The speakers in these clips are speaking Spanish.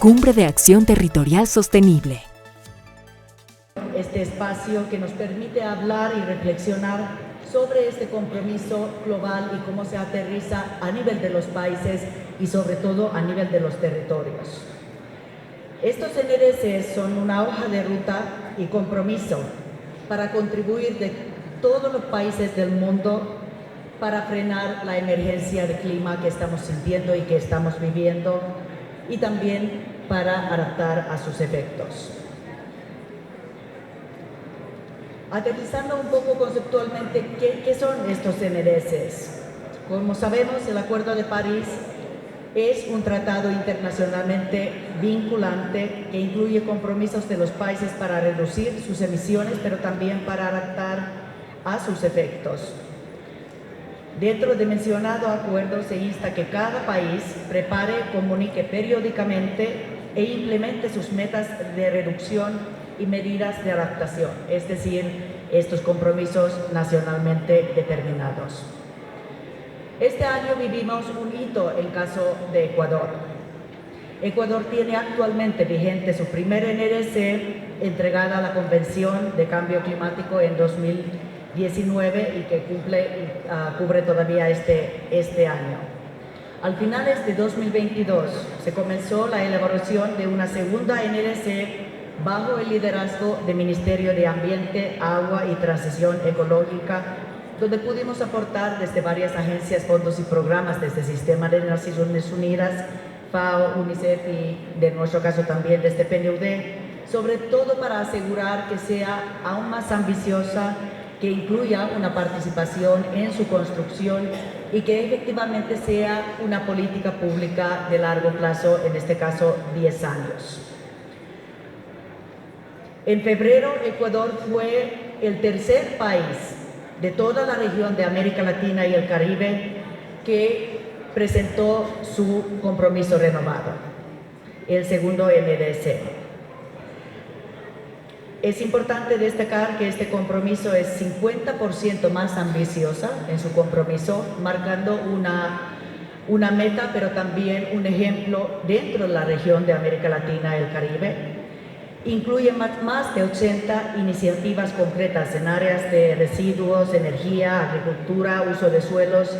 Cumbre de Acción Territorial Sostenible. Este espacio que nos permite hablar y reflexionar sobre este compromiso global y cómo se aterriza a nivel de los países y sobre todo a nivel de los territorios. Estos NDCs son una hoja de ruta y compromiso para contribuir de todos los países del mundo para frenar la emergencia de clima que estamos sintiendo y que estamos viviendo y también para adaptar a sus efectos. Aterrizando un poco conceptualmente, ¿qué son estos NDCs? Como sabemos, el Acuerdo de París es un tratado internacionalmente vinculante que incluye compromisos de los países para reducir sus emisiones, pero también para adaptar a sus efectos. Dentro de mencionado acuerdo se insta que cada país prepare, comunique periódicamente e implemente sus metas de reducción y medidas de adaptación, es decir, estos compromisos nacionalmente determinados. Este año vivimos un hito en caso de Ecuador. Ecuador tiene actualmente vigente su primer NDC entregada a la Convención de Cambio Climático en 2019 y que cubre todavía este año. Al finales de 2022 se comenzó la elaboración de una segunda NDC bajo el liderazgo del Ministerio de Ambiente, Agua y Transición Ecológica, donde pudimos aportar desde varias agencias, fondos y programas, desde el Sistema de Naciones Unidas, FAO, UNICEF y, de nuestro caso también, desde PNUD, sobre todo para asegurar que sea aún más ambiciosa, que incluya una participación en su construcción y que efectivamente sea una política pública de largo plazo, en este caso 10 años. En febrero, Ecuador fue el tercer país de toda la región de América Latina y el Caribe que presentó su compromiso renovado, el segundo NDC. Es importante destacar que este compromiso es 50% más ambiciosa en su compromiso, marcando una meta, pero también un ejemplo dentro de la región de América Latina y el Caribe. Incluye más de 80 iniciativas concretas en áreas de residuos, energía, agricultura, uso de suelos,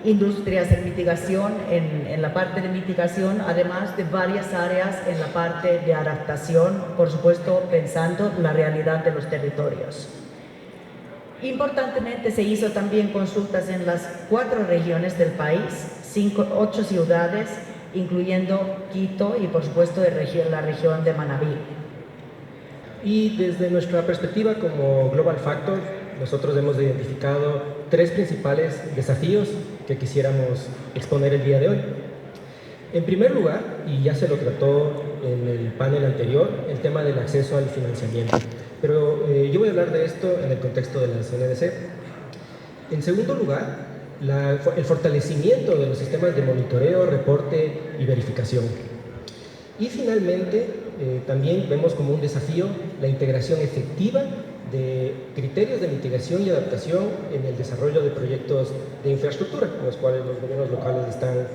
industrias en mitigación, en la parte de mitigación, además de varias áreas en la parte de adaptación, por supuesto pensando la realidad de los territorios. Importantemente se hizo también consultas en las 4 regiones del país, 8 ciudades, incluyendo Quito y por supuesto la región de Manabí. Y desde nuestra perspectiva como Global Factor, nosotros hemos identificado 3 principales desafíos que quisiéramos exponer el día de hoy. En primer lugar, y ya se lo trató en el panel anterior, el tema del acceso al financiamiento. Pero yo voy a hablar de esto en el contexto de las NDC. En segundo lugar, el fortalecimiento de los sistemas de monitoreo, reporte y verificación. Y finalmente, también vemos como un desafío la integración efectiva de criterios de mitigación y adaptación en el desarrollo de proyectos de infraestructura, en los cuales los gobiernos locales están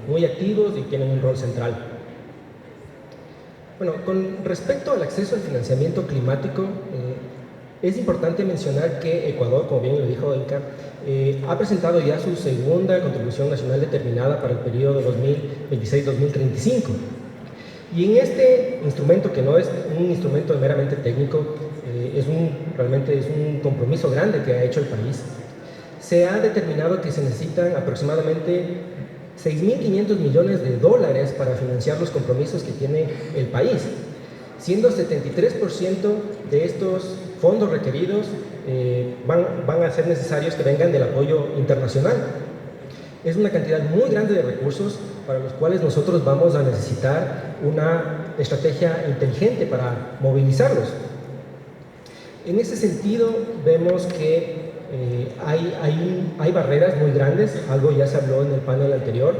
muy activos y tienen un rol central. Bueno, con respecto al acceso al financiamiento climático, es importante mencionar que Ecuador, como bien lo dijo Inca, ha presentado ya su segunda contribución nacional determinada para el periodo 2026-2035. Y en este instrumento, que no es un instrumento meramente técnico, realmente es un compromiso grande que ha hecho el país, se ha determinado que se necesitan aproximadamente 6.500 millones de dólares para financiar los compromisos que tiene el país, siendo 73% de estos fondos requeridos van a ser necesarios que vengan del apoyo internacional. Es una cantidad muy grande de recursos para los cuales nosotros vamos a necesitar una estrategia inteligente para movilizarlos. En ese sentido, vemos que hay barreras muy grandes, algo ya se habló en el panel anterior.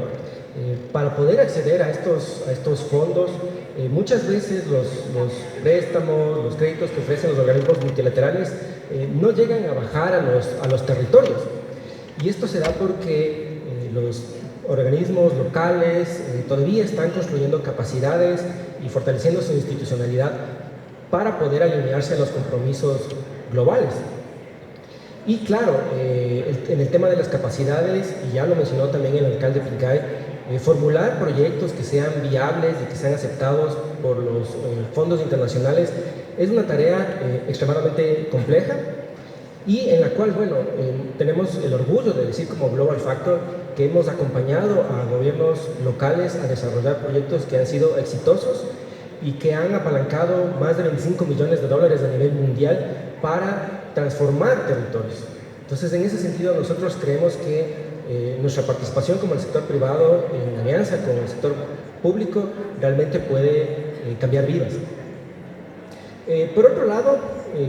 Para poder acceder a estos fondos, muchas veces los préstamos, los créditos que ofrecen los organismos multilaterales no llegan a bajar a los territorios. Y esto se da porque organismos locales todavía están construyendo capacidades y fortaleciendo su institucionalidad para poder alinearse a los compromisos globales. Y claro, en el tema de las capacidades, y ya lo mencionó también el alcalde Pincay, formular proyectos que sean viables y que sean aceptados por los fondos internacionales es una tarea extremadamente compleja y en la cual, bueno, tenemos el orgullo de decir como Global Factor que hemos acompañado a gobiernos locales a desarrollar proyectos que han sido exitosos y que han apalancado más de 25 millones de dólares a nivel mundial para transformar territorios. Entonces, en ese sentido, nosotros creemos que nuestra participación como el sector privado en alianza con el sector público realmente puede cambiar vidas. Por otro lado,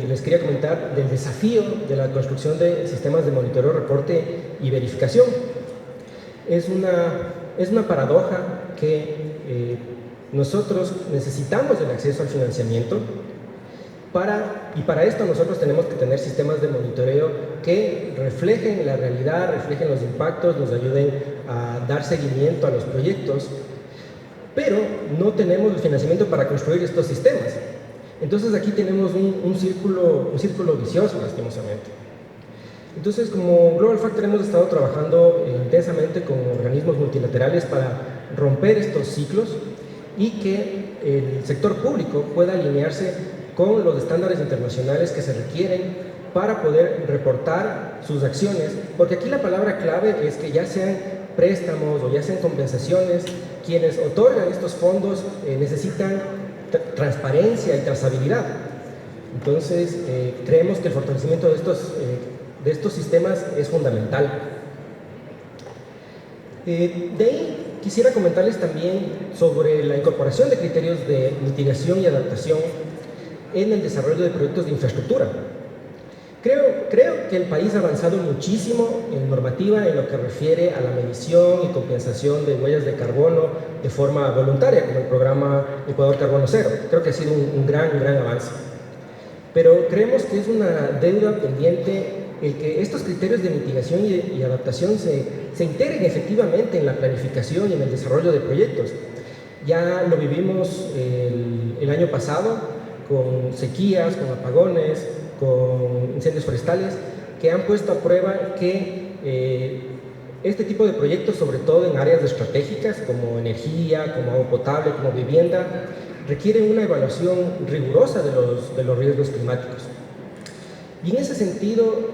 les quería comentar del desafío de la construcción de sistemas de monitoreo, reporte y verificación. Es una paradoja que nosotros necesitamos el acceso al financiamiento y para esto nosotros tenemos que tener sistemas de monitoreo que reflejen la realidad, reflejen los impactos, nos ayuden a dar seguimiento a los proyectos, pero no tenemos el financiamiento para construir estos sistemas. Entonces aquí tenemos un círculo vicioso, lastimosamente. Entonces, como Global Factor hemos estado trabajando intensamente con organismos multilaterales para romper estos ciclos y que el sector público pueda alinearse con los estándares internacionales que se requieren para poder reportar sus acciones, porque aquí la palabra clave es que ya sean préstamos o ya sean compensaciones, quienes otorgan estos fondos necesitan transparencia y trazabilidad. Entonces, creemos que el fortalecimiento de estos sistemas es fundamental. De ahí quisiera comentarles también sobre la incorporación de criterios de mitigación y adaptación en el desarrollo de proyectos de infraestructura. Creo que el país ha avanzado muchísimo en normativa en lo que refiere a la medición y compensación de huellas de carbono de forma voluntaria, como el programa Ecuador Carbono Cero. Creo que ha sido un gran avance. Pero creemos que es una deuda pendiente el que estos criterios de mitigación y adaptación se integren efectivamente en la planificación y en el desarrollo de proyectos. Ya lo vivimos el año pasado con sequías, con apagones, con incendios forestales, que han puesto a prueba que este tipo de proyectos, sobre todo en áreas estratégicas como energía, como agua potable, como vivienda, requieren una evaluación rigurosa de los riesgos climáticos. Y en ese sentido,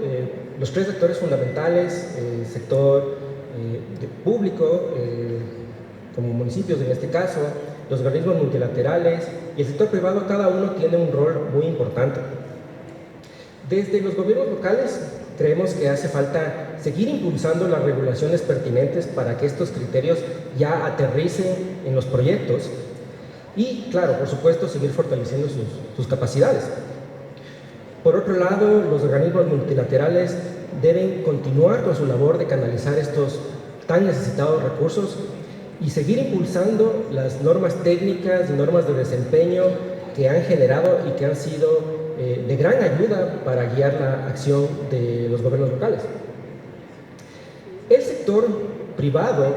los tres sectores fundamentales, el sector público, como municipios en este caso, los organismos multilaterales y el sector privado, cada uno tiene un rol muy importante. Desde los gobiernos locales creemos que hace falta seguir impulsando las regulaciones pertinentes para que estos criterios ya aterricen en los proyectos y, claro, por supuesto, seguir fortaleciendo sus capacidades. Por otro lado, los organismos multilaterales deben continuar con su labor de canalizar estos tan necesitados recursos y seguir impulsando las normas técnicas y normas de desempeño que han generado y que han sido de gran ayuda para guiar la acción de los gobiernos locales. El sector privado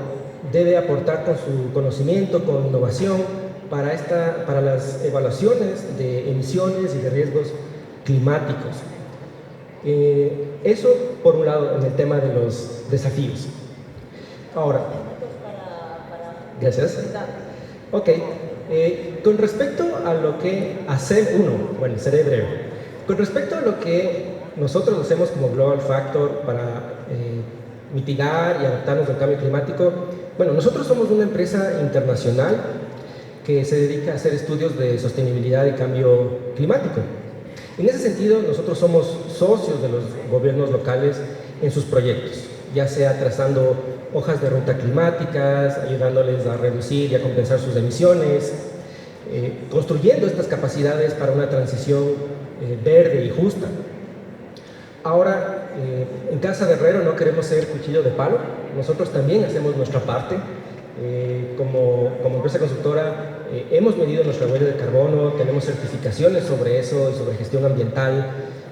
debe aportar con su conocimiento, con innovación, para las evaluaciones de emisiones y de riesgos climáticos. Eso, por un lado, en el tema de los desafíos. Ahora, gracias. Ok. Con respecto a lo que seré breve. Con respecto a lo que nosotros hacemos como Global Factor para mitigar y adaptarnos al cambio climático, bueno, nosotros somos una empresa internacional que se dedica a hacer estudios de sostenibilidad y cambio climático. En ese sentido, nosotros somos socios de los gobiernos locales en sus proyectos, ya sea trazando hojas de ruta climáticas, ayudándoles a reducir y a compensar sus emisiones, construyendo estas capacidades para una transición verde y justa. Ahora, en Casa de Herrero no queremos ser cuchillo de palo, nosotros también hacemos nuestra parte. Como empresa constructora hemos medido nuestra huella de carbono, tenemos certificaciones sobre eso y sobre gestión ambiental.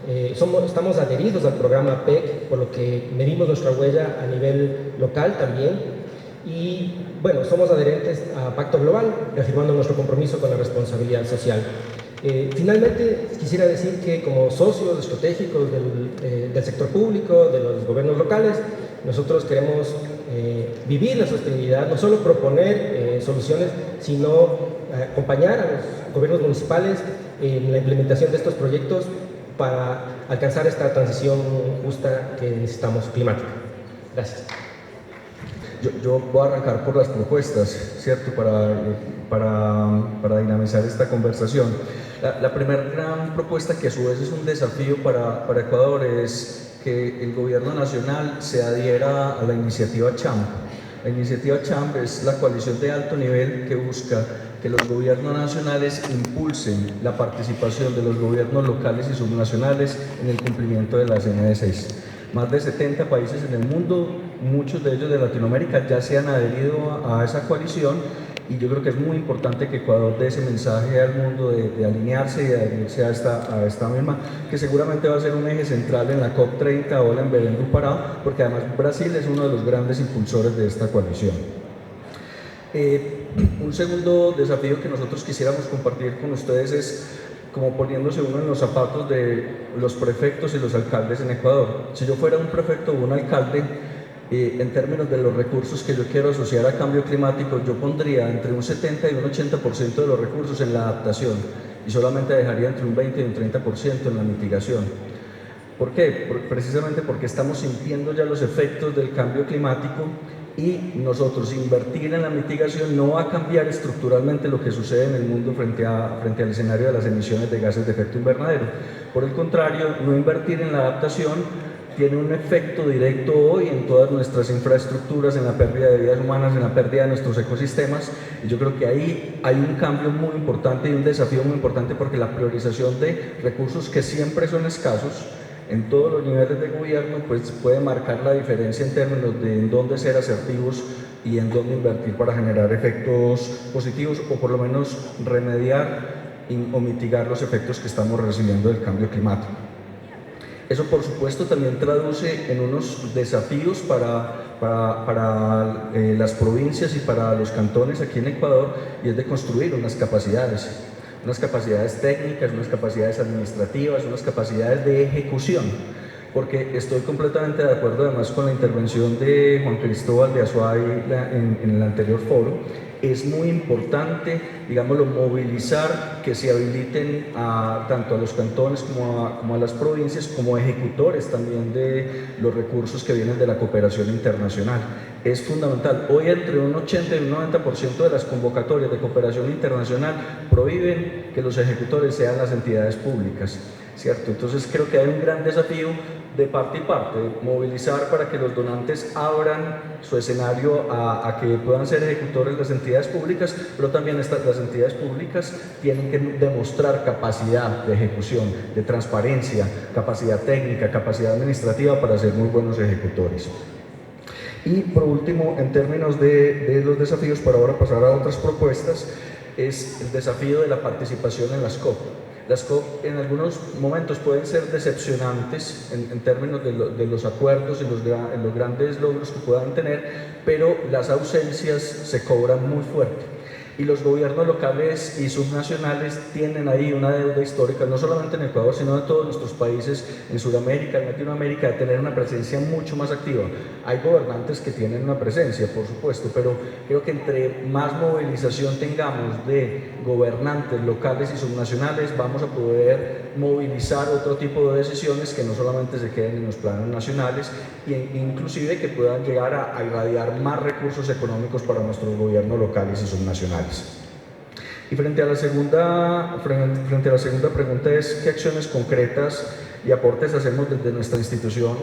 Estamos adheridos al programa PEC, por lo que medimos nuestra huella a nivel local también. Y bueno, somos adherentes a Pacto Global, reafirmando nuestro compromiso con la responsabilidad social. Finalmente, quisiera decir que como socios estratégicos del sector público, de los gobiernos locales, nosotros queremos vivir la sostenibilidad, no solo proponer soluciones, sino acompañar a los gobiernos municipales en la implementación de estos proyectos para alcanzar esta transición justa que necesitamos climática. Gracias. Yo voy a arrancar por las propuestas, ¿cierto? Para dinamizar esta conversación. La primera gran propuesta, que a su vez es un desafío para Ecuador, es que el gobierno nacional se adhiera a la iniciativa CHAMP. La iniciativa CHAMP es la coalición de alto nivel que busca que los gobiernos nacionales impulsen la participación de los gobiernos locales y subnacionales en el cumplimiento de las NDCs. Más de 70 países en el mundo, muchos de ellos de Latinoamérica, ya se han adherido a esa coalición, y yo creo que es muy importante que Ecuador dé ese mensaje al mundo de alinearse y de adherirse a esta misma, que seguramente va a ser un eje central en la COP30 ahora en Belén do Pará, porque además Brasil es uno de los grandes impulsores de esta coalición. Un segundo desafío que nosotros quisiéramos compartir con ustedes es como poniéndose uno en los zapatos de los prefectos y los alcaldes en Ecuador. Si yo fuera un prefecto o un alcalde, en términos de los recursos que yo quiero asociar a cambio climático, yo pondría entre un 70 y un 80% de los recursos en la adaptación y solamente dejaría entre un 20 y un 30% en la mitigación. ¿Por qué? Precisamente porque estamos sintiendo ya los efectos del cambio climático, y nosotros invertir en la mitigación no va a cambiar estructuralmente lo que sucede en el mundo frente al escenario de las emisiones de gases de efecto invernadero. Por el contrario, no invertir en la adaptación tiene un efecto directo hoy en todas nuestras infraestructuras, en la pérdida de vidas humanas, en la pérdida de nuestros ecosistemas, y yo creo que ahí hay un cambio muy importante y un desafío muy importante, porque la priorización de recursos que siempre son escasos en todos los niveles de gobierno, pues puede marcar la diferencia en términos de en dónde ser asertivos y en dónde invertir para generar efectos positivos, o por lo menos remediar o mitigar los efectos que estamos recibiendo del cambio climático. Eso, por supuesto, también traduce en unos desafíos para las provincias y para los cantones aquí en Ecuador, y es de construir unas capacidades técnicas, unas capacidades administrativas, unas capacidades de ejecución, porque estoy completamente de acuerdo además con la intervención de Juan Cristóbal de Azuay en el anterior foro. Es muy importante, digámoslo, movilizar, que se habiliten tanto a los cantones como a las provincias como ejecutores también de los recursos que vienen de la cooperación internacional. Es fundamental. Hoy entre un 80 y un 90% de las convocatorias de cooperación internacional prohíben que los ejecutores sean las entidades públicas, ¿cierto? Entonces creo que hay un gran desafío de parte y parte, movilizar para que los donantes abran su escenario a que puedan ser ejecutores las entidades públicas, pero también las entidades públicas tienen que demostrar capacidad de ejecución, de transparencia, capacidad técnica, capacidad administrativa para ser muy buenos ejecutores. Y por último, en términos de los desafíos, para ahora pasar a otras propuestas, es el desafío de la participación en las COP. Las COP en algunos momentos pueden ser decepcionantes en términos de los acuerdos y los grandes logros que puedan tener, pero las ausencias se cobran muy fuerte. Y los gobiernos locales y subnacionales tienen ahí una deuda histórica, no solamente en Ecuador, sino en todos nuestros países, en Sudamérica, en Latinoamérica, de tener una presencia mucho más activa. Hay gobernantes que tienen una presencia, por supuesto, pero creo que entre más movilización tengamos de gobernantes locales y subnacionales, vamos a poder movilizar otro tipo de decisiones que no solamente se queden en los planos nacionales, e inclusive que puedan llegar a irradiar más recursos económicos para nuestros gobiernos locales y subnacionales. Y frente a la segunda pregunta es ¿qué acciones concretas y aportes hacemos desde nuestra institución?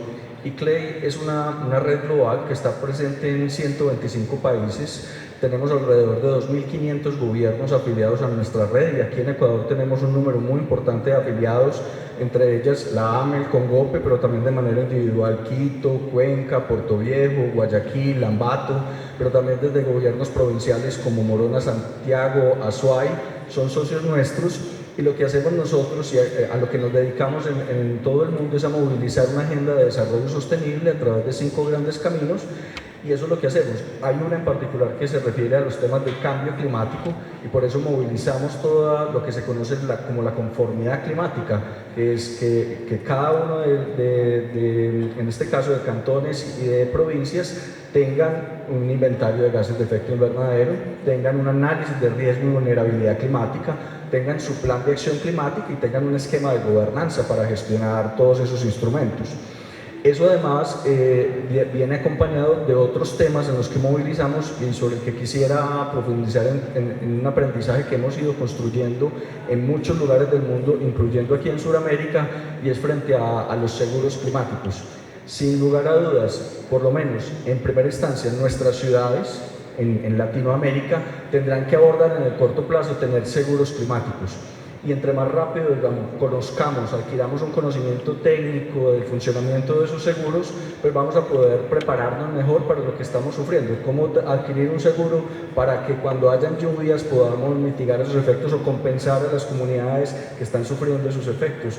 ICLEI es una red global que está presente en 125 países. Tenemos alrededor de 2.500 gobiernos afiliados a nuestra red, y aquí en Ecuador tenemos un número muy importante de afiliados, entre ellas la AMEL con GOPE, pero también de manera individual Quito, Cuenca, Puerto Viejo, Guayaquil, Ambato, pero también desde gobiernos provinciales como Morona, Santiago, Azuay, son socios nuestros. Y lo que hacemos nosotros y a lo que nos dedicamos en todo el mundo es a movilizar una agenda de desarrollo sostenible a través de 5 grandes caminos, y eso es lo que hacemos. Hay una en particular que se refiere a los temas del cambio climático y por eso movilizamos todo lo que se conoce como la conformidad climática, que es que cada uno en este caso de cantones y de provincias tengan un inventario de gases de efecto invernadero, tengan un análisis de riesgo y vulnerabilidad climática, tengan su plan de acción climática y tengan un esquema de gobernanza para gestionar todos esos instrumentos. Eso además viene acompañado de otros temas en los que movilizamos y sobre el que quisiera profundizar en un aprendizaje que hemos ido construyendo en muchos lugares del mundo, incluyendo aquí en Sudamérica, y es frente a los seguros climáticos. Sin lugar a dudas, por lo menos en primera instancia en nuestras ciudades, en Latinoamérica, tendrán que abordar en el corto plazo tener seguros climáticos. Y entre más rápido, digamos, conozcamos, adquiramos un conocimiento técnico del funcionamiento de esos seguros, pues vamos a poder prepararnos mejor para lo que estamos sufriendo. Cómo adquirir un seguro para que cuando hayan lluvias podamos mitigar esos efectos o compensar a las comunidades que están sufriendo esos efectos.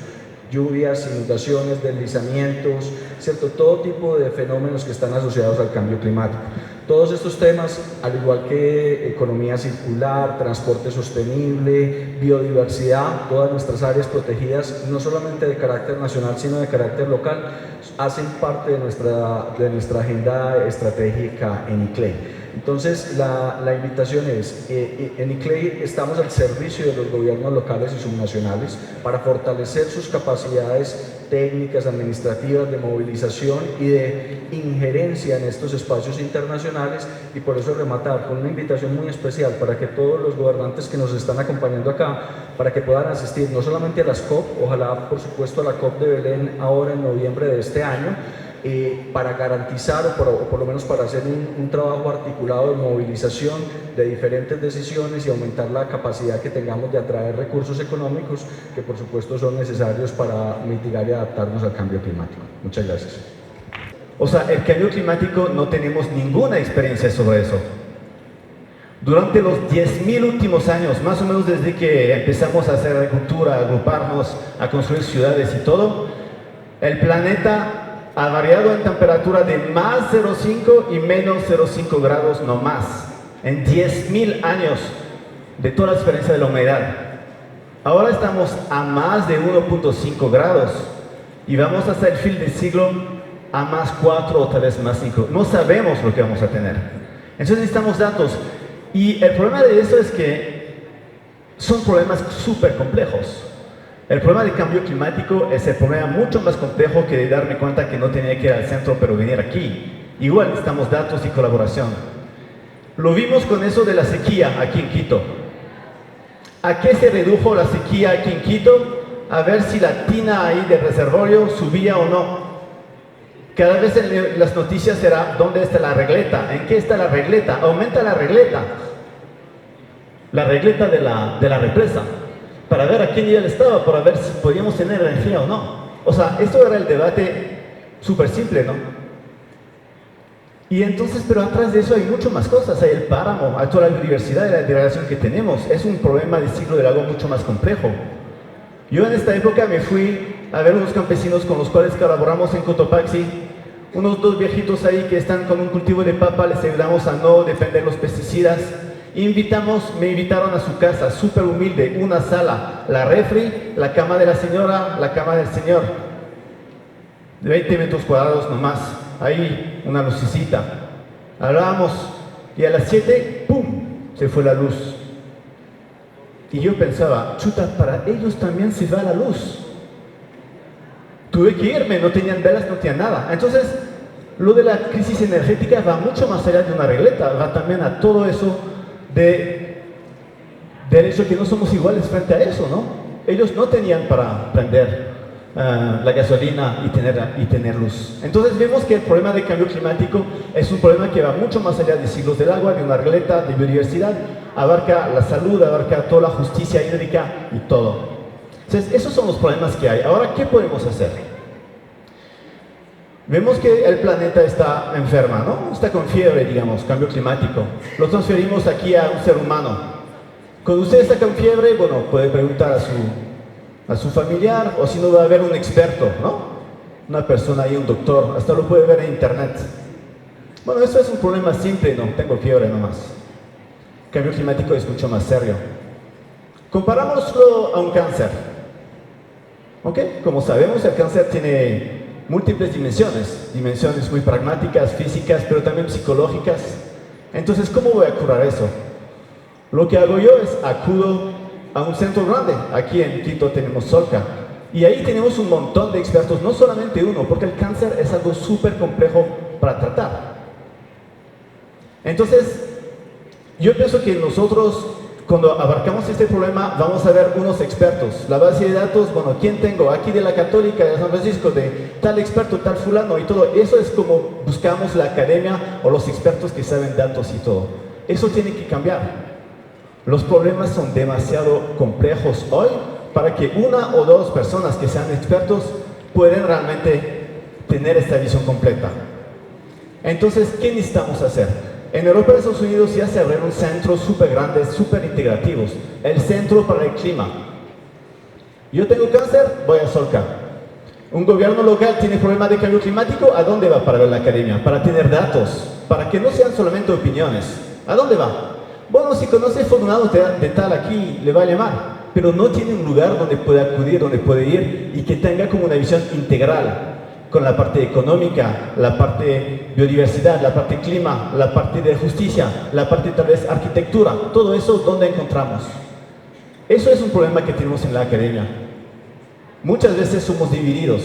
Lluvias, inundaciones, deslizamientos, ¿cierto? Todo tipo de fenómenos que están asociados al cambio climático. Todos estos temas, al igual que economía circular, transporte sostenible, biodiversidad, todas nuestras áreas protegidas, no solamente de carácter nacional, sino de carácter local, hacen parte de nuestra agenda estratégica en ICLEI. Entonces, la invitación es, en ICLEI estamos al servicio de los gobiernos locales y subnacionales para fortalecer sus capacidades técnicas, administrativas, de movilización y de injerencia en estos espacios internacionales, y por eso rematar con una invitación muy especial para que todos los gobernantes que nos están acompañando acá, para que puedan asistir no solamente a las COP, ojalá por supuesto a la COP de Belén ahora en noviembre de este año, para garantizar o por lo menos para hacer un trabajo articulado de movilización de diferentes decisiones y aumentar la capacidad que tengamos de atraer recursos económicos que por supuesto son necesarios para mitigar y adaptarnos al cambio climático. Muchas gracias. O sea, el cambio climático no tenemos ninguna experiencia sobre eso. Durante los 10.000 últimos años, más o menos desde que empezamos a hacer agricultura, a agruparnos, a construir ciudades y todo, el planeta ha variado en temperatura de más 0,5 y menos 0,5 grados no más, en 10.000 años de toda la experiencia de la humanidad. Ahora estamos a más de 1,5 grados y vamos hasta el fin del siglo a más 4 o tal vez más 5. No sabemos lo que vamos a tener. Entonces necesitamos datos. Y el problema de eso es que son problemas súper complejos. El problema del cambio climático es el problema mucho más complejo que de darme cuenta que no tenía que ir al centro pero venir aquí. Igual necesitamos datos y colaboración. Lo vimos con eso de la sequía aquí en Quito. ¿A qué se redujo la sequía aquí en Quito? A ver si la tina ahí del reservorio subía o no. Cada vez en las noticias será ¿dónde está la regleta? ¿En qué está la regleta? Aumenta la regleta. La regleta de la represa. Para ver a qué nivel estaba, para ver si podíamos tener energía o no. O sea, esto era el debate súper simple, ¿no? Y entonces, pero atrás de eso hay mucho más cosas. Hay el páramo, hay toda la biodiversidad y la degradación que tenemos. Es un problema de ciclo del agua mucho más complejo. Yo en esta época me fui a ver unos campesinos con los cuales colaboramos en Cotopaxi, unos dos viejitos ahí que están con un cultivo de papa, les ayudamos a no defender los pesticidas. Me invitaron a su casa, súper humilde, una sala, la refri, la cama de la señora, la cama del señor, de 20 metros cuadrados nomás, ahí una lucecita. Hablábamos y a las 7, ¡pum!, se fue la luz. Y yo pensaba, chuta, para ellos también se va la luz. Tuve que irme, no tenían velas, no tenían nada. Entonces, lo de la crisis energética va mucho más allá de una regleta, va también a todo eso del hecho que no somos iguales frente a eso, ¿no? Ellos no tenían para prender la gasolina y tener luz. Entonces vemos que el problema del cambio climático es un problema que va mucho más allá de ciclos del agua, de una regleta, de biodiversidad, abarca la salud, abarca toda la justicia hídrica y todo. Entonces esos son los problemas que hay. Ahora, ¿qué podemos hacer? Vemos que el planeta está enferma, ¿no? Está con fiebre, digamos, cambio climático. Lo transferimos aquí a un ser humano. Cuando usted está con fiebre, bueno, puede preguntar a su familiar, o si no va a haber un experto, ¿no? Una persona ahí, un doctor, hasta lo puede ver en internet. Bueno, eso es un problema simple, no tengo fiebre nomás. Cambio climático es mucho más serio. Comparámoslo a un cáncer. ¿Ok? Como sabemos, el cáncer tiene múltiples dimensiones. Dimensiones muy pragmáticas, físicas, pero también psicológicas. Entonces, ¿cómo voy a curar eso? Lo que hago yo es acudo a un centro grande. Aquí en Quito tenemos Solca. Y ahí tenemos un montón de expertos, no solamente uno, porque el cáncer es algo súper complejo para tratar. Entonces, yo pienso que nosotros, cuando abarcamos este problema, vamos a ver unos expertos. La base de datos, bueno, ¿quién tengo? Aquí de la Católica, de San Francisco, de tal experto, tal fulano y todo. Eso es como buscamos la academia o los expertos que saben datos y todo. Eso tiene que cambiar. Los problemas son demasiado complejos hoy para que una o dos personas que sean expertos puedan realmente tener esta visión completa. Entonces, ¿qué necesitamos hacer? En Europa y Estados Unidos ya se abrieron centros súper grandes, súper integrativos. El Centro para el Clima. Yo tengo cáncer, voy a Solca. Un gobierno local tiene problema de cambio climático, ¿a dónde va para ver la academia? Para tener datos, para que no sean solamente opiniones. ¿A dónde va? Bueno, si conoce Fortunado de tal aquí, le va a llamar, pero no tiene un lugar donde pueda acudir, donde puede ir y que tenga como una visión integral con la parte económica, la parte biodiversidad, la parte clima, la parte de justicia, la parte tal vez arquitectura, todo eso, ¿dónde encontramos? Eso es un problema que tenemos en la academia. Muchas veces somos divididos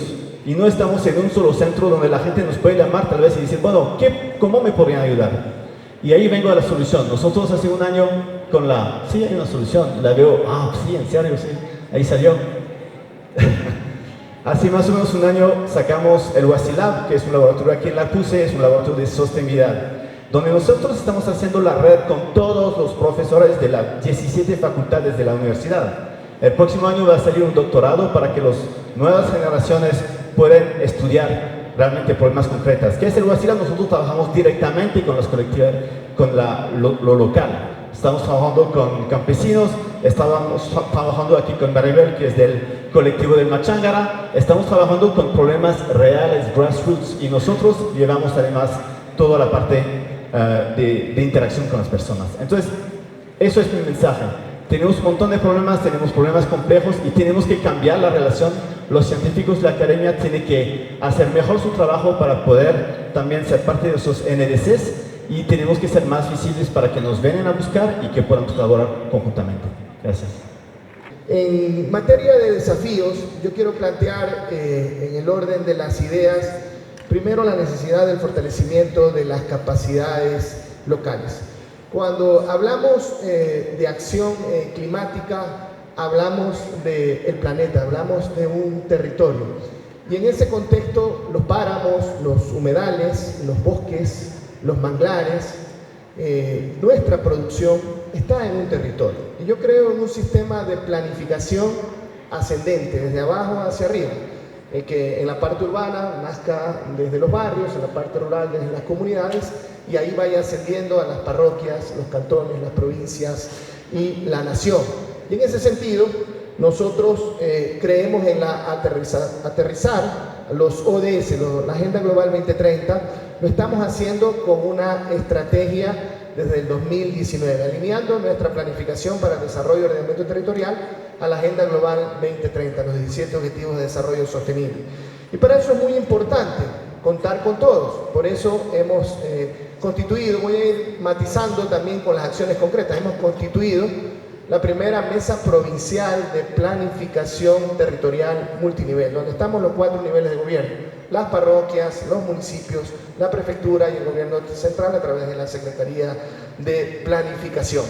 y no estamos en un solo centro donde la gente nos puede llamar tal vez y decir, bueno, ¿cómo me podrían ayudar? Y ahí vengo a la solución. Nosotros hace un año con la... Sí, hay una solución. La veo... sí, en serio, sí. Ahí salió. Hace más o menos un año sacamos el Wasilab, que es un laboratorio aquí en la PUCE, es un laboratorio de sostenibilidad, donde nosotros estamos haciendo la red con todos los profesores de las 17 facultades de la universidad. El próximo año va a salir un doctorado para que las nuevas generaciones puedan estudiar realmente problemas concretas. ¿Qué es el Wasilab? Nosotros trabajamos directamente con las colectividades, con lo local. Estamos trabajando con campesinos, estamos trabajando aquí con Maribel, que es del colectivo del Machángara, estamos trabajando con problemas reales, grassroots, y nosotros llevamos además toda la parte de interacción con las personas. Entonces, eso es mi mensaje. Tenemos un montón de problemas, tenemos problemas complejos y tenemos que cambiar la relación. Los científicos, la academia tiene que hacer mejor su trabajo para poder también ser parte de esos NDCs y tenemos que ser más visibles para que nos vengan a buscar y que puedan colaborar conjuntamente. Gracias. En materia de desafíos, yo quiero plantear en el orden de las ideas, primero la necesidad del fortalecimiento de las capacidades locales. Cuando hablamos de acción climática, hablamos del planeta, hablamos de un territorio. Y en ese contexto, los páramos, los humedales, los bosques, los manglares, nuestra producción está en un territorio. Y yo creo en un sistema de planificación ascendente, desde abajo hacia arriba, que en la parte urbana nazca desde los barrios, en la parte rural desde las comunidades, y ahí vaya ascendiendo a las parroquias, los cantones, las provincias y la nación. Y en ese sentido, nosotros creemos en aterrizar los ODS, la Agenda Global 2030, lo estamos haciendo con una estrategia desde el 2019, alineando nuestra planificación para el desarrollo y ordenamiento territorial a la Agenda Global 2030, los 17 Objetivos de Desarrollo Sostenible. Y para eso es muy importante contar con todos, por eso hemos constituido, voy a ir matizando también con las acciones concretas, hemos constituido la primera mesa provincial de planificación territorial multinivel, donde estamos los 4 niveles de gobierno, las parroquias, los municipios, la prefectura y el gobierno central a través de la Secretaría de Planificación.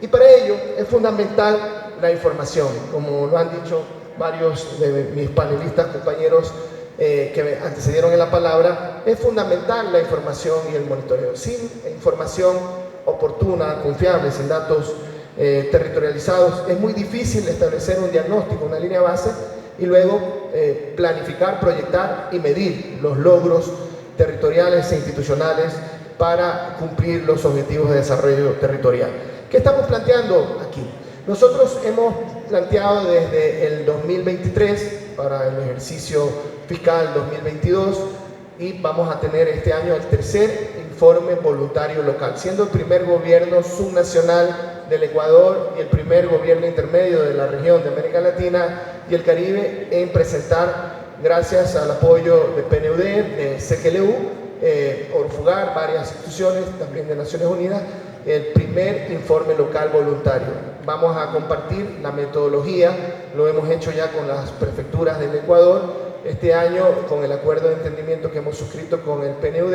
Y para ello es fundamental la información, como lo han dicho varios de mis panelistas, compañeros que me antecedieron en la palabra, es fundamental la información y el monitoreo. Sin información oportuna, confiable, sin datos territorializados, es muy difícil establecer un diagnóstico, una línea base y luego planificar, proyectar y medir los logros territoriales e institucionales para cumplir los objetivos de desarrollo territorial. ¿Qué estamos planteando aquí? Nosotros hemos planteado desde el 2023 para el ejercicio fiscal 2022 y vamos a tener este año el tercer informe voluntario local, siendo el primer gobierno subnacional del Ecuador y el primer gobierno intermedio de la región de América Latina y el Caribe en presentar, gracias al apoyo de PNUD, de CGLU, Orfugar, varias instituciones, también de Naciones Unidas, el primer informe local voluntario. Vamos a compartir la metodología, lo hemos hecho ya con las prefecturas del Ecuador. Este año, con el acuerdo de entendimiento que hemos suscrito con el PNUD,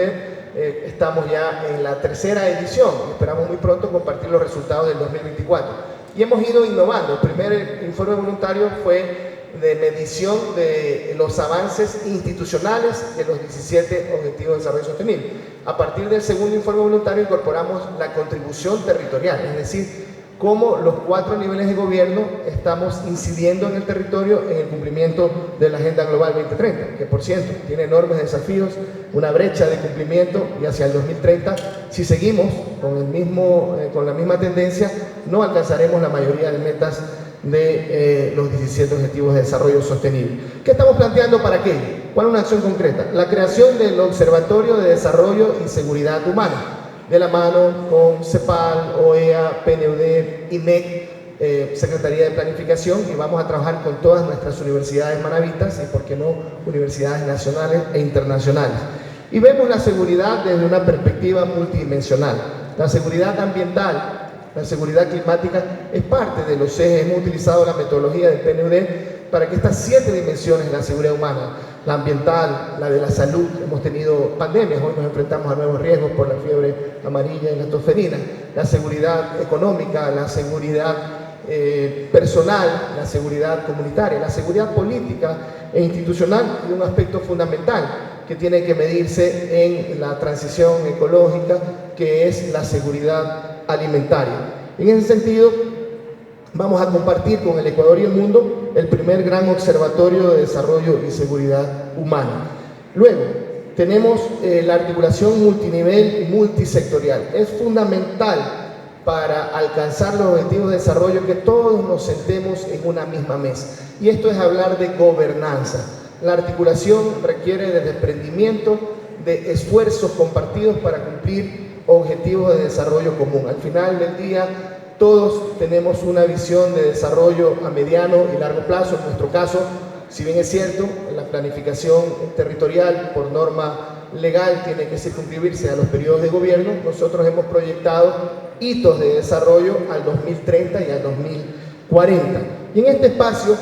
estamos ya en la tercera edición. Esperamos muy pronto compartir los resultados del 2024. Y hemos ido innovando. El primer informe voluntario fue de medición de los avances institucionales de los 17 Objetivos de Desarrollo Sostenible. A partir del segundo informe voluntario incorporamos la contribución territorial, es decir, cómo los 4 niveles de gobierno estamos incidiendo en el territorio en el cumplimiento de la Agenda Global 2030, que por cierto tiene enormes desafíos, una brecha de cumplimiento, y hacia el 2030, si seguimos con la misma tendencia, no alcanzaremos la mayoría de metas de los 17 Objetivos de Desarrollo Sostenible. ¿Qué estamos planteando para aquello? ¿Cuál es una acción concreta? La creación del Observatorio de Desarrollo y Seguridad Humana, de la mano con CEPAL, OEA, PNUD, INEC, Secretaría de Planificación, y vamos a trabajar con todas nuestras universidades manabitas y, por qué no, universidades nacionales e internacionales. Y vemos la seguridad desde una perspectiva multidimensional. La seguridad ambiental, la seguridad climática es parte de los ejes. Hemos utilizado la metodología del PNUD para que estas 7 dimensiones de la seguridad humana, la ambiental, la de la salud, hemos tenido pandemias, hoy nos enfrentamos a nuevos riesgos por la fiebre amarilla y la tosferina, la seguridad económica, la seguridad personal, la seguridad comunitaria, la seguridad política e institucional, y un aspecto fundamental que tiene que medirse en la transición ecológica, que es la seguridad alimentaria. En ese sentido, vamos a compartir con el Ecuador y el mundo el primer gran observatorio de desarrollo y seguridad humana. Luego, tenemos la articulación multinivel y multisectorial. Es fundamental para alcanzar los objetivos de desarrollo que todos nos sentemos en una misma mesa. Y esto es hablar de gobernanza. La articulación requiere de desprendimiento, de esfuerzos compartidos para cumplir objetivos de desarrollo común. Al final del día, todos tenemos una visión de desarrollo a mediano y largo plazo. En nuestro caso, si bien es cierto, la planificación territorial por norma legal tiene que circunscribirse a los periodos de gobierno, nosotros hemos proyectado hitos de desarrollo al 2030 y al 2040. Y en este espacio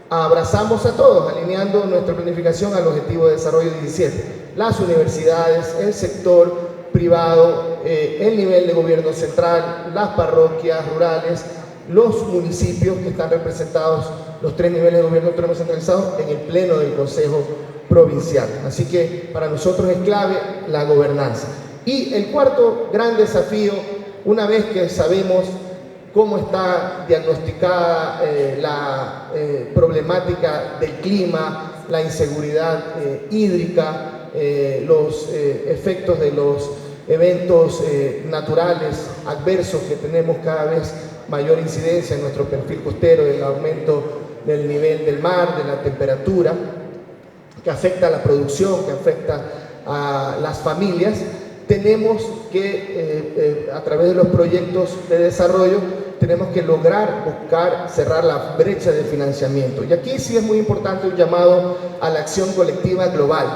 abrazamos a todos, alineando nuestra planificación al Objetivo de Desarrollo 17. Las universidades, el sector privado, el nivel de gobierno central, las parroquias rurales, los municipios que están representados, los 3 niveles de gobierno autónomo centralizado en el pleno del Consejo Provincial. Así que para nosotros es clave la gobernanza. Y el cuarto gran desafío, una vez que sabemos cómo está diagnosticada la problemática del clima, la inseguridad hídrica, los efectos de los eventos naturales adversos que tenemos cada vez mayor incidencia en nuestro perfil costero, el aumento del nivel del mar, de la temperatura, que afecta a la producción, que afecta a las familias, tenemos que, a través de los proyectos de desarrollo, tenemos que lograr buscar cerrar la brecha de financiamiento. Y aquí sí es muy importante un llamado a la acción colectiva global,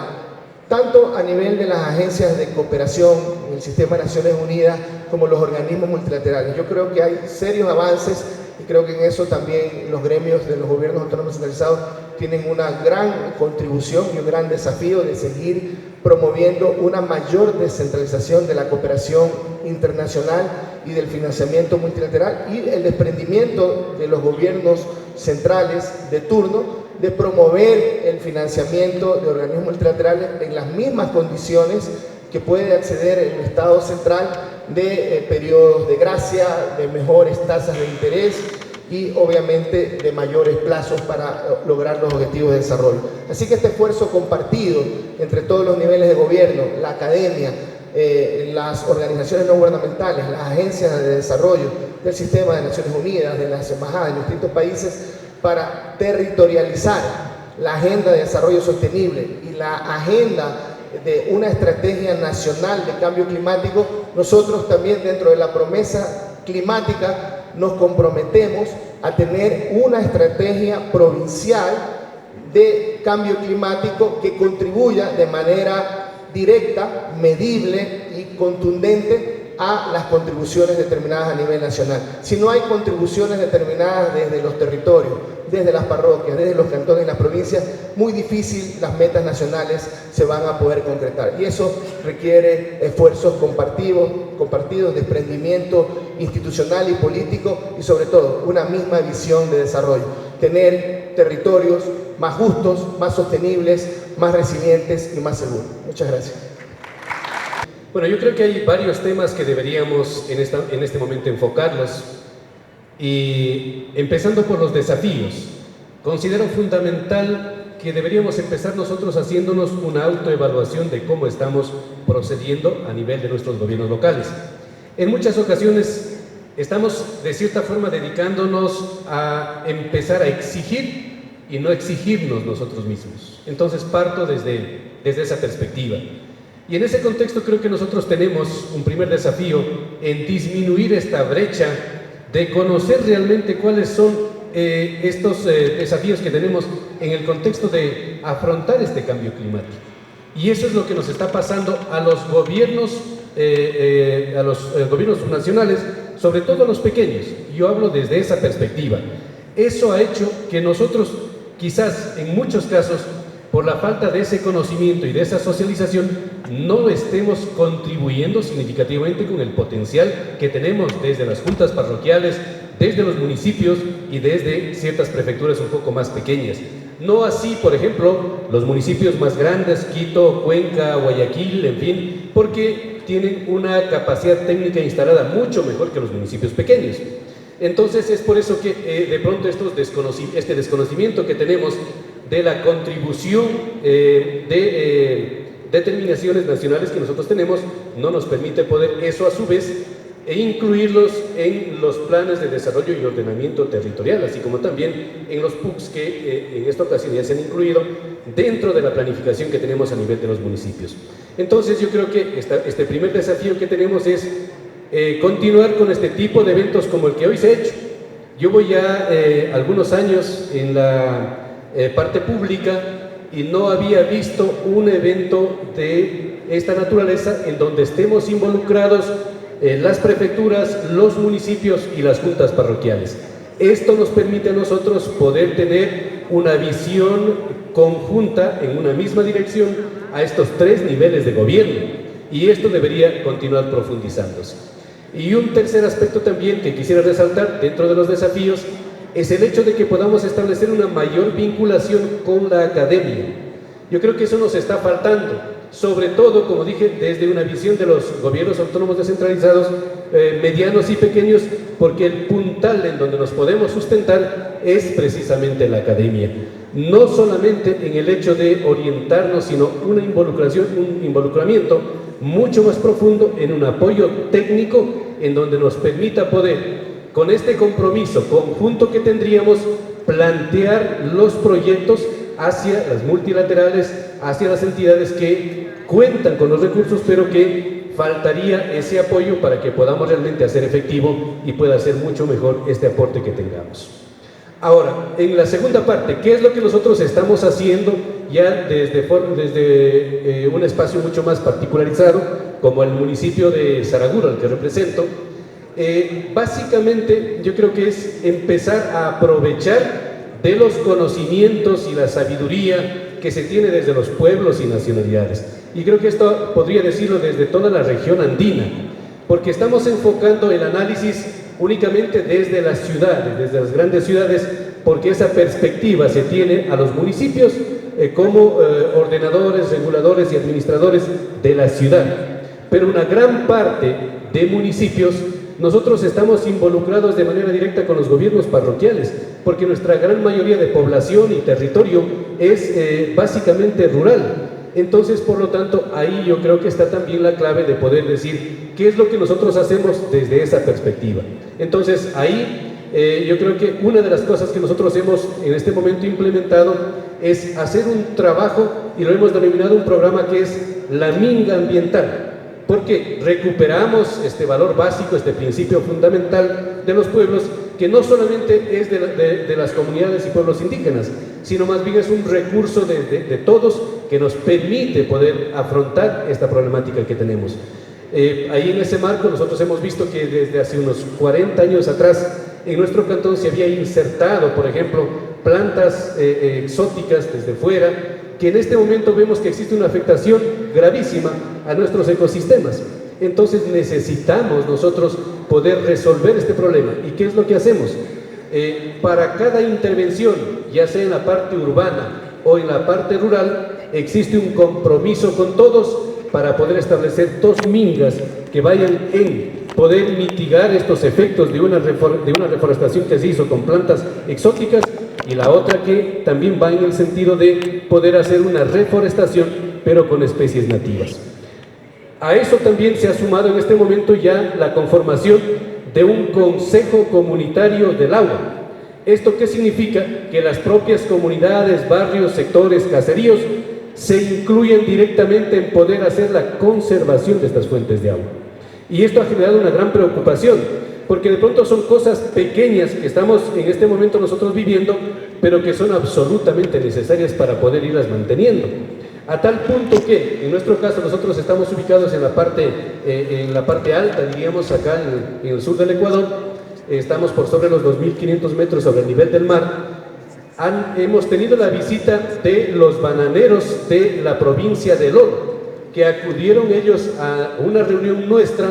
tanto a nivel de las agencias de cooperación, el Sistema de Naciones Unidas, como los organismos multilaterales. Yo creo que hay serios avances y creo que en eso también los gremios de los gobiernos autónomos centralizados tienen una gran contribución y un gran desafío de seguir promoviendo una mayor descentralización de la cooperación internacional y del financiamiento multilateral, y el desprendimiento de los gobiernos centrales de turno de promover el financiamiento de organismos multilaterales en las mismas condiciones que puede acceder el Estado central, de periodos de gracia, de mejores tasas de interés y obviamente de mayores plazos para lograr los objetivos de desarrollo. Así que este esfuerzo compartido entre todos los niveles de gobierno, la academia, las organizaciones no gubernamentales, las agencias de desarrollo del sistema de Naciones Unidas, de las embajadas de los distintos países, para territorializar la agenda de desarrollo sostenible y la agenda de una estrategia nacional de cambio climático, nosotros también dentro de la promesa climática nos comprometemos a tener una estrategia provincial de cambio climático que contribuya de manera directa, medible y contundente a las contribuciones determinadas a nivel nacional. Si no hay contribuciones determinadas desde los territorios, desde las parroquias, desde los cantones y las provincias, muy difícil las metas nacionales se van a poder concretar. Y eso requiere esfuerzos compartidos, desprendimiento institucional y político y sobre todo una misma visión de desarrollo. Tener territorios más justos, más sostenibles, más resilientes y más seguros. Muchas gracias. Bueno, yo creo que hay varios temas que deberíamos en este momento enfocarlos. Y empezando por los desafíos, considero fundamental que deberíamos empezar nosotros haciéndonos una autoevaluación de cómo estamos procediendo a nivel de nuestros gobiernos locales. En muchas ocasiones estamos de cierta forma dedicándonos a empezar a exigir y no exigirnos nosotros mismos. Entonces parto desde esa perspectiva. Y en ese contexto creo que nosotros tenemos un primer desafío en disminuir esta brecha de conocer realmente cuáles son estos desafíos que tenemos en el contexto de afrontar este cambio climático. Y eso es lo que nos está pasando a los gobiernos nacionales, sobre todo a los pequeños. Yo hablo desde esa perspectiva. Eso ha hecho que nosotros, quizás en muchos casos, por la falta de ese conocimiento y de esa socialización, no estemos contribuyendo significativamente con el potencial que tenemos desde las juntas parroquiales, desde los municipios y desde ciertas prefecturas un poco más pequeñas. No así, por ejemplo, los municipios más grandes, Quito, Cuenca, Guayaquil, en fin, porque tienen una capacidad técnica instalada mucho mejor que los municipios pequeños. Entonces es por eso que de pronto este desconocimiento que tenemos de la contribución de determinaciones nacionales que nosotros tenemos no nos permite poder eso a su vez incluirlos en los planes de desarrollo y ordenamiento territorial, así como también en los PUCs que en esta ocasión ya se han incluido dentro de la planificación que tenemos a nivel de los municipios. Entonces yo creo que este primer desafío que tenemos es continuar con este tipo de eventos como el que hoy se ha hecho. Yo voy ya algunos años en la parte pública y no había visto un evento de esta naturaleza en donde estemos involucrados las prefecturas, los municipios y las juntas parroquiales. Esto nos permite a nosotros poder tener una visión conjunta en una misma dirección a estos tres niveles de gobierno, y esto debería continuar profundizándose. Y un tercer aspecto también que quisiera resaltar dentro de los desafíos es el hecho de que podamos establecer una mayor vinculación con la academia. Yo creo que eso nos está faltando, sobre todo, como dije, desde una visión de los gobiernos autónomos descentralizados, medianos y pequeños, porque el puntal en donde nos podemos sustentar es precisamente la academia. No solamente en el hecho de orientarnos, sino una involucración, un involucramiento mucho más profundo en un apoyo técnico en donde nos permita poder, con este compromiso conjunto que tendríamos, plantear los proyectos hacia las multilaterales, hacia las entidades que cuentan con los recursos, pero que faltaría ese apoyo para que podamos realmente hacer efectivo y pueda ser mucho mejor este aporte que tengamos. Ahora, en la segunda parte, ¿qué es lo que nosotros estamos haciendo ya desde un espacio mucho más particularizado, como el municipio de Saraguro, al que represento? Básicamente yo creo que es empezar a aprovechar de los conocimientos y la sabiduría que se tiene desde los pueblos y nacionalidades. Y creo que esto podría decirlo desde toda la región andina, porque estamos enfocando el análisis únicamente desde las ciudades, desde las grandes ciudades, porque esa perspectiva se tiene a los municipios como ordenadores, reguladores y administradores de la ciudad. Pero una gran parte de municipios, nosotros estamos involucrados de manera directa con los gobiernos parroquiales, porque nuestra gran mayoría de población y territorio es básicamente rural. Entonces, por lo tanto, ahí yo creo que está también la clave de poder decir qué es lo que nosotros hacemos desde esa perspectiva. Entonces, ahí yo creo que una de las cosas que nosotros hemos en este momento implementado es hacer un trabajo, y lo hemos denominado un programa que es la minga ambiental, porque recuperamos este valor básico, este principio fundamental de los pueblos, que no solamente es de las comunidades y pueblos indígenas, sino más bien es un recurso de todos que nos permite poder afrontar esta problemática que tenemos. Ahí en ese marco nosotros hemos visto que desde hace unos 40 años atrás en nuestro cantón se había insertado, por ejemplo, plantas exóticas desde fuera, que en este momento vemos que existe una afectación gravísima a nuestros ecosistemas. Entonces necesitamos nosotros poder resolver este problema. ¿Y qué es lo que hacemos? Para cada intervención, ya sea en la parte urbana o en la parte rural, existe un compromiso con todos para poder establecer dos mingas que vayan en poder mitigar estos efectos de una reforestación que se hizo con plantas exóticas, y la otra que también va en el sentido de poder hacer una reforestación pero con especies nativas. A eso también se ha sumado en este momento ya la conformación de un consejo comunitario del agua. ¿Esto qué significa? Que las propias comunidades, barrios, sectores, caseríos se incluyen directamente en poder hacer la conservación de estas fuentes de agua. Y esto ha generado una gran preocupación, porque de pronto son cosas pequeñas que estamos en este momento nosotros viviendo, pero que son absolutamente necesarias para poder irlas manteniendo. A tal punto que, en nuestro caso, nosotros estamos ubicados en la parte alta, diríamos acá en el sur del Ecuador, estamos por sobre los 2.500 metros sobre el nivel del mar. Hemos tenido la visita de los bananeros de la provincia de Loro, que acudieron ellos a una reunión nuestra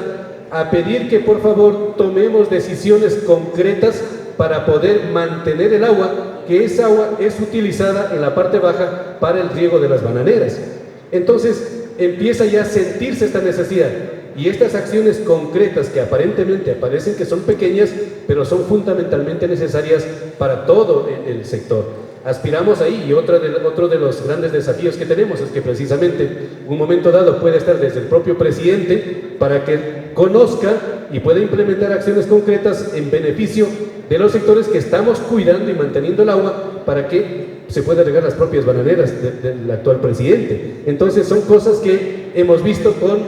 a pedir que por favor tomemos decisiones concretas para poder mantener el agua, que esa agua es utilizada en la parte baja para el riego de las bananeras. Entonces empieza ya a sentirse esta necesidad, y estas acciones concretas que aparentemente parecen que son pequeñas, pero son fundamentalmente necesarias para todo el sector. Aspiramos ahí, y otro de los grandes desafíos que tenemos es que precisamente un momento dado puede estar desde el propio presidente para que conozca y pueda implementar acciones concretas en beneficio de los sectores que estamos cuidando y manteniendo el agua para que se pueda regar las propias bananeras del actual presidente. Entonces son cosas que hemos visto con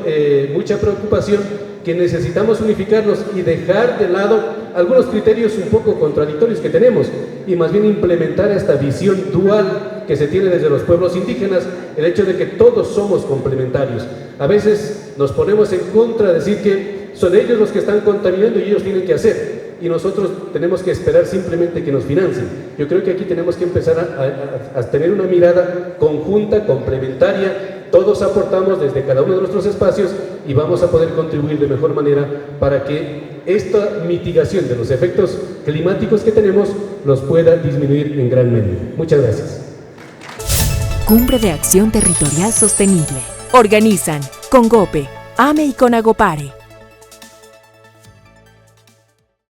mucha preocupación, que necesitamos unificarlos y dejar de lado algunos criterios un poco contradictorios que tenemos, y más bien implementar esta visión dual que se tiene desde los pueblos indígenas, el hecho de que todos somos complementarios. A veces nos ponemos en contra de decir que son ellos los que están contaminando y ellos tienen que hacer, y nosotros tenemos que esperar simplemente que nos financien. Yo creo que aquí tenemos que empezar a tener una mirada conjunta, complementaria. Todos aportamos desde cada uno de nuestros espacios y vamos a poder contribuir de mejor manera para que esta mitigación de los efectos climáticos que tenemos los pueda disminuir en gran medida. Muchas gracias. Cumbre de Acción Territorial Sostenible. Organizan Congope, AME y Conagopare.